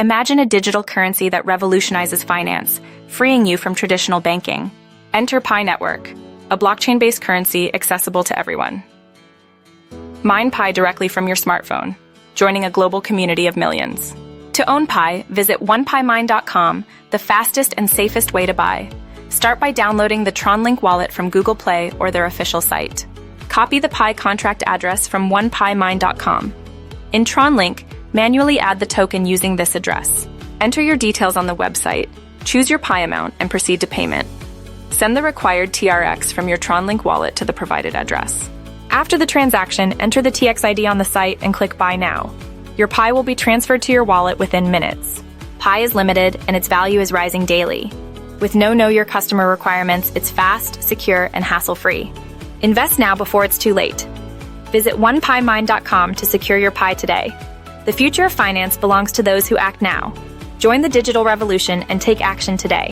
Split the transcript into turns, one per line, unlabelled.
Imagine a digital currency that revolutionizes finance, freeing you from traditional banking. Enter Pi Network, a blockchain-based currency accessible to everyone. Mine Pi directly from your smartphone, joining a global community of millions. To own Pi, visit onepimine.com, the fastest and safest way to buy. Start by downloading the TronLink Wallet from Google Play or their official site. Copy the Pi contract address from onepimine.com. In TronLink, manually add the token using this address. Enter your details on the website, choose your Pi amount, and proceed to payment. Send the required TRX from your TronLink wallet to the provided address. After the transaction, enter the TX ID on the site and click Buy Now. Your Pi will be transferred to your wallet within minutes. Pi is limited and its value is rising daily. With no Know Your Customer requirements, it's fast, secure, and hassle-free. Invest now before it's too late. Visit onepimine.com to secure your Pi today. The future of finance belongs to those who act now. Join the digital revolution and take action today.